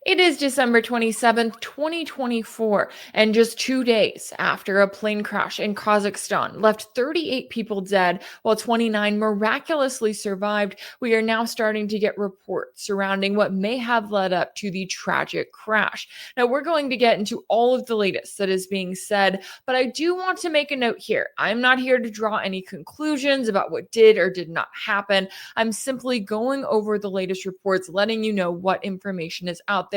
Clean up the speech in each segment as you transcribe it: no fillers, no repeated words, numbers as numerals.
It is December 27th, 2024, and just 2 days after a plane crash in Kazakhstan left 38 people dead while 29 miraculously survived, we are now starting to get reports surrounding what may have led up to the tragic crash. Now, we're going to get into all of the latest that is being said, but I do want to make a note here. I'm not here to draw any conclusions about what did or did not happen. I'm simply going over the latest reports, letting you know what information is out there,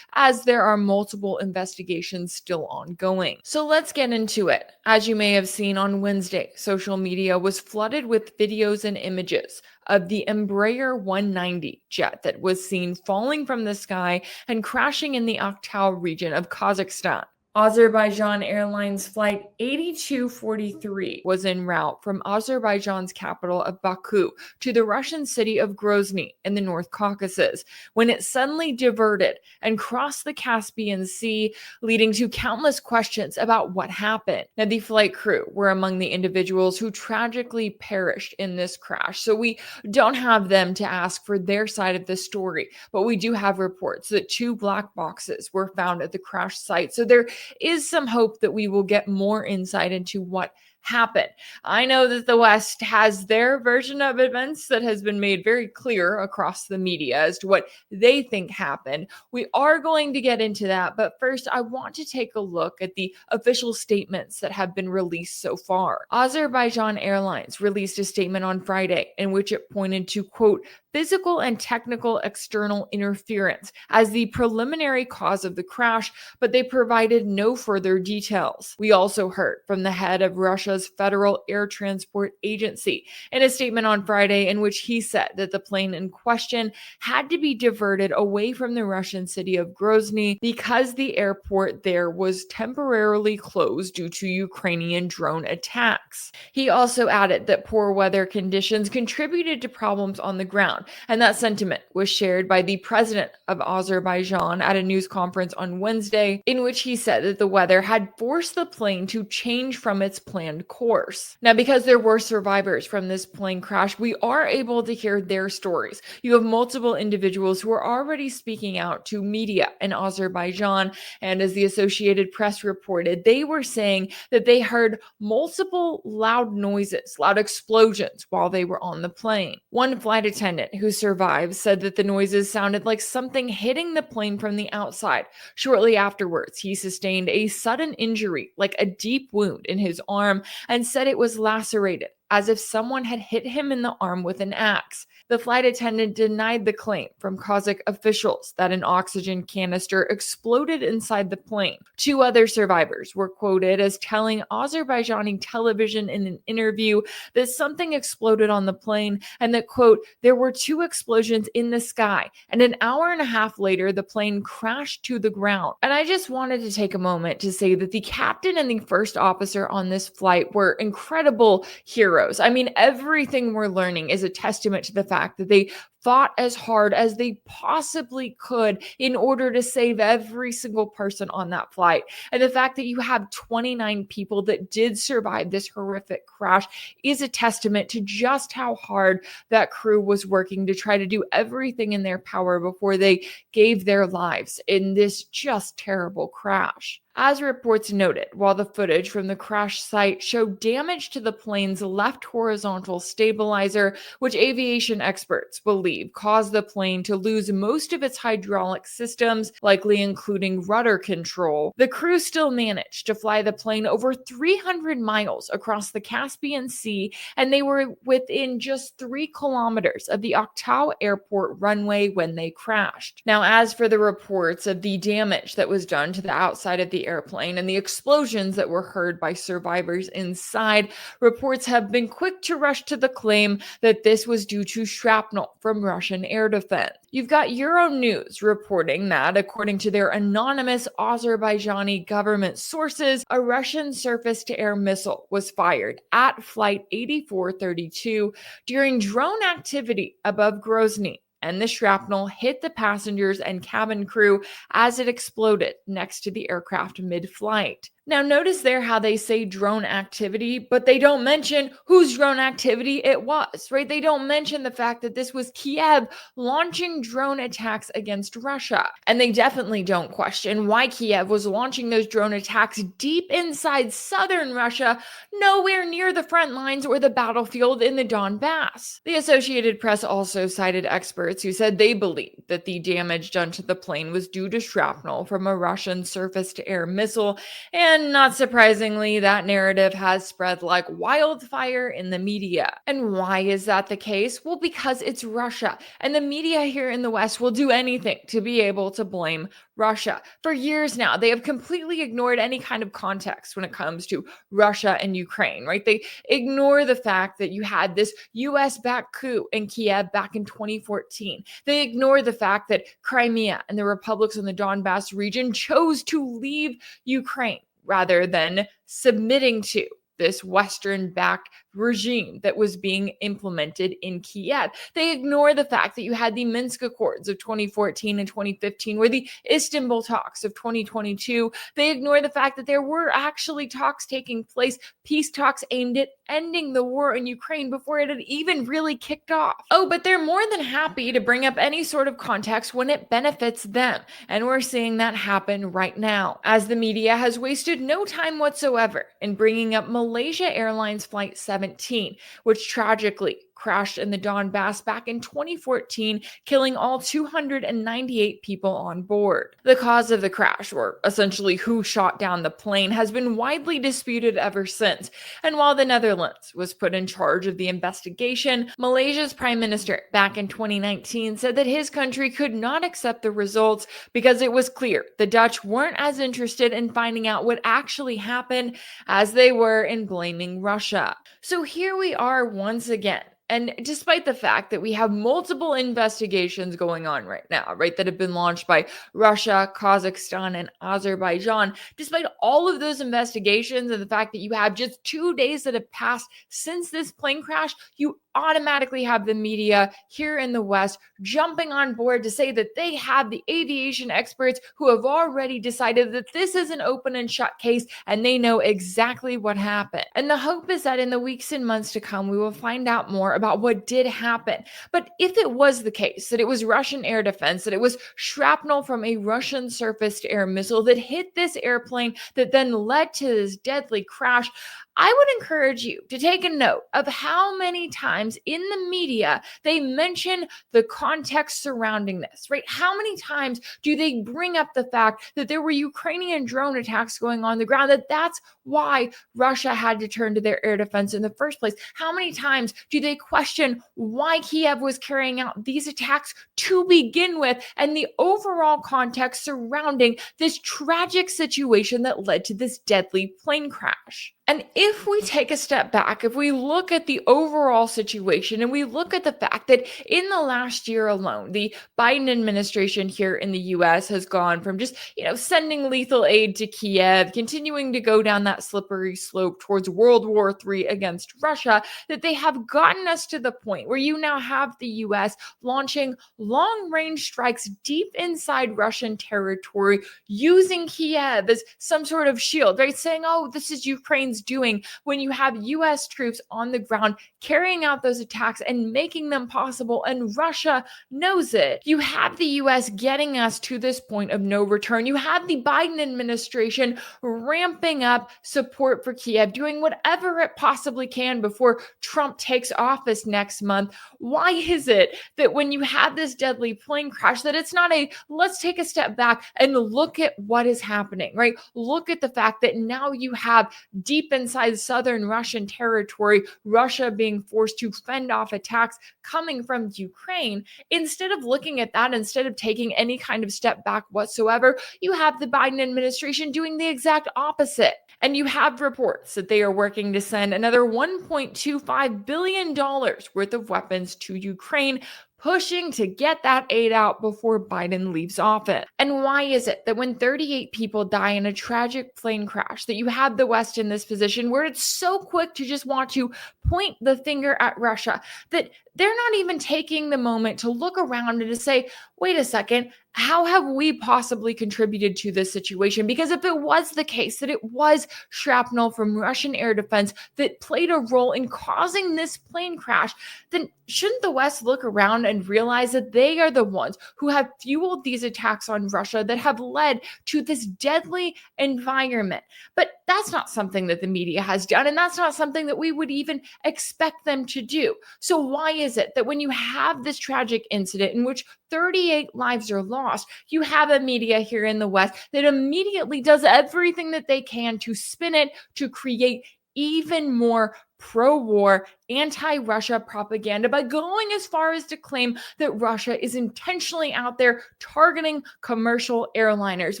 as there are multiple investigations still ongoing. So let's get into it. As you may have seen on Wednesday, social media was flooded with videos and images of the Embraer 190 jet that was seen falling from the sky and crashing in the Aktau region of Kazakhstan. Azerbaijan Airlines Flight 8243 was en route from Azerbaijan's capital of Baku to the Russian city of Grozny in the North Caucasus when it suddenly diverted and crossed the Caspian Sea, leading to countless questions about what happened. Now, the flight crew were among the individuals who tragically perished in this crash, so we don't have them to ask for their side of the story, but we do have reports that 2 black boxes were found at the crash site, so there is some hope that we will get more insight into what happened. I know that the West has their version of events that has been made very clear across the media as to what they think happened. We are going to get into that, but first I want to take a look at the official statements that have been released so far. Azerbaijan Airlines released a statement on Friday in which it pointed to, quote, physical and technical external interference as the preliminary cause of the crash, but they provided no further details. We also heard from the head of Russia's Federal Air Transport Agency in a statement on Friday in which he said that the plane in question had to be diverted away from the Russian city of Grozny because the airport there was temporarily closed due to Ukrainian drone attacks. He also added that poor weather conditions contributed to problems on the ground, and that sentiment was shared by the president of Azerbaijan at a news conference on Wednesday, in which he said that the weather had forced the plane to change from its planned course. Now, because there were survivors from this plane crash, we are able to hear their stories. You have multiple individuals who are already speaking out to media in Azerbaijan, and as the Associated Press reported, they were saying that they heard multiple loud noises, loud explosions while they were on the plane. One flight attendant who survived said that the noises sounded like something hitting the plane from the outside. Shortly afterwards, he sustained a sudden injury, like a deep wound in his arm, and said it was lacerated, as if someone had hit him in the arm with an axe. The flight attendant denied the claim from Kazakh officials that an oxygen canister exploded inside the plane. 2 other survivors were quoted as telling Azerbaijani television in an interview that something exploded on the plane and that, quote, there were 2 explosions in the sky, and an hour and a half later, the plane crashed to the ground. And I just wanted to take a moment to say that the captain and the first officer on this flight were incredible heroes. I mean, everything we're learning is a testament to the fact that they fought as hard as they possibly could in order to save every single person on that flight. And the fact that you have 29 people that did survive this horrific crash is a testament to just how hard that crew was working to try to do everything in their power before they gave their lives in this just terrible crash. As reports noted, while the footage from the crash site showed damage to the plane's left horizontal stabilizer, which aviation experts believe caused the plane to lose most of its hydraulic systems, likely including rudder control, the crew still managed to fly the plane over 300 miles across the Caspian Sea, and they were within just 3 kilometers of the Aktau airport runway when they crashed. Now, as for the reports of the damage that was done to the outside of the airplane and the explosions that were heard by survivors inside, reports have been quick to rush to the claim that this was due to shrapnel from Russian air defense. You've got Euronews reporting that, according to their anonymous Azerbaijani government sources, a Russian surface-to-air missile was fired at Flight 8432 during drone activity above Grozny, and the shrapnel hit the passengers and cabin crew as it exploded next to the aircraft mid-flight. Now, notice there how they say drone activity, but they don't mention whose drone activity it was, right? They don't mention the fact that this was Kiev launching drone attacks against Russia. And they definitely don't question why Kiev was launching those drone attacks deep inside southern Russia, nowhere near the front lines or the battlefield in the Donbass. The Associated Press also cited experts who said they believed that the damage done to the plane was due to shrapnel from a Russian surface to air missile, and not surprisingly, that narrative has spread like wildfire in the media. And why is that the case? Well, because it's Russia, and the media here in the West will do anything to be able to blame Russia. For years now, they have completely ignored any kind of context when it comes to Russia and Ukraine, right? They ignore the fact that you had this US backed coup in Kiev back in 2014. They ignore the fact that Crimea and the republics in the Donbass region chose to leave Ukraine rather than submitting to this Western backed regime that was being implemented in Kiev. They ignore the fact that you had the Minsk Accords of 2014 and 2015, or the Istanbul talks of 2022. They ignore the fact that there were actually talks taking place, peace talks aimed at ending the war in Ukraine before it had even really kicked off. Oh, but they're more than happy to bring up any sort of context when it benefits them. And we're seeing that happen right now, as the media has wasted no time whatsoever in bringing up Malaysia Airlines Flight 17, which tragically crashed in the Donbass back in 2014, killing all 298 people on board. The cause of the crash, or essentially who shot down the plane, has been widely disputed ever since. And while the Netherlands was put in charge of the investigation, Malaysia's prime minister back in 2019 said that his country could not accept the results because it was clear the Dutch weren't as interested in finding out what actually happened as they were in blaming Russia. So here we are once again. And despite the fact that we have multiple investigations going on right now, right, that have been launched by Russia, Kazakhstan, and Azerbaijan, despite all of those investigations and the fact that you have just 2 days that have passed since this plane crash, you automatically have the media here in the West jumping on board to say that they have the aviation experts who have already decided that this is an open and shut case and they know exactly what happened. And the hope is that in the weeks and months to come, we will find out more about what did happen. But if it was the case that it was Russian air defense, that it was shrapnel from a Russian surface to air missile that hit this airplane that then led to this deadly crash, I would encourage you to take a note of how many times in the media they mention the context surrounding this, right? How many times do they bring up the fact that there were Ukrainian drone attacks going on the ground, that that's why Russia had to turn to their air defense in the first place? How many times do they question why Kiev was carrying out these attacks to begin with, and the overall context surrounding this tragic situation that led to this deadly plane crash? And if we take a step back, if we look at the overall situation and we look at the fact that in the last year alone, the Biden administration here in the US has gone from just, sending lethal aid to Kiev, continuing to go down that slippery slope towards World War III against Russia, that they have gotten us to the point where you now have the US launching long-range strikes deep inside Russian territory, using Kiev as some sort of shield, right? Saying, oh, this is Ukraine's doing, when you have US troops on the ground carrying out those attacks and making them possible, and Russia knows it. You have the US getting us to this point of no return. You have the Biden administration ramping up support for Kiev, doing whatever it possibly can before Trump takes office next month. Why is it that when you have this deadly plane crash, that it's not a let's take a step back and look at what is happening, right? Look at the fact that now you have deep inside southern Russian territory, Russia being forced to fend off attacks coming from Ukraine. Instead of looking at that, instead of taking any kind of step back whatsoever, you have the Biden administration doing the exact opposite. And you have reports that they are working to send another $1.25 billion worth of weapons to Ukraine, pushing to get that aid out before Biden leaves office. And why is it that when 38 people die in a tragic plane crash, that you have the West in this position where it's so quick to just want to point the finger at Russia, that they're not even taking the moment to look around and to say, wait a second, how have we possibly contributed to this situation? Because if it was the case that it was shrapnel from Russian air defense that played a role in causing this plane crash, then shouldn't the West look around and realize that they are the ones who have fueled these attacks on Russia that have led to this deadly environment? But that's not something that the media has done, and that's not something that we would even expect them to do. So, why is it that when you have this tragic incident in which 38 lives are lost, you have a media here in the West that immediately does everything that they can to spin it to create even more pro war, anti Russia propaganda by going as far as to claim that Russia is intentionally out there targeting commercial airliners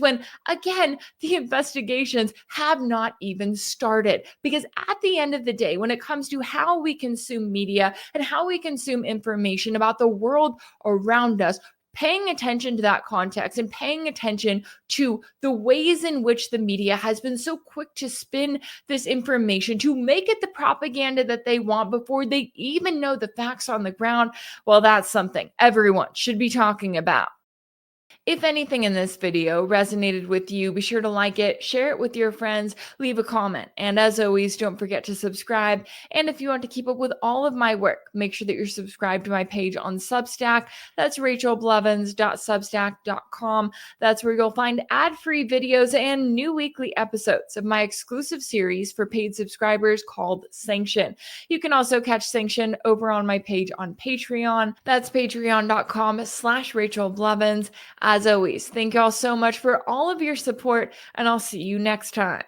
when, again, the investigations have not even started. Because at the end of the day, when it comes to how we consume media and how we consume information about the world around us, paying attention to that context and paying attention to the ways in which the media has been so quick to spin this information to make it the propaganda that they want before they even know the facts on the ground, well, that's something everyone should be talking about. If anything in this video resonated with you, be sure to like it, share it with your friends, leave a comment. And as always, don't forget to subscribe. And if you want to keep up with all of my work, make sure that you're subscribed to my page on Substack. That's rachelblevins.substack.com. That's where you'll find ad-free videos and new weekly episodes of my exclusive series for paid subscribers called Sanction. You can also catch Sanction over on my page on Patreon. That's patreon.com/rachelblevins. As always, thank y'all so much for all of your support, and I'll see you next time.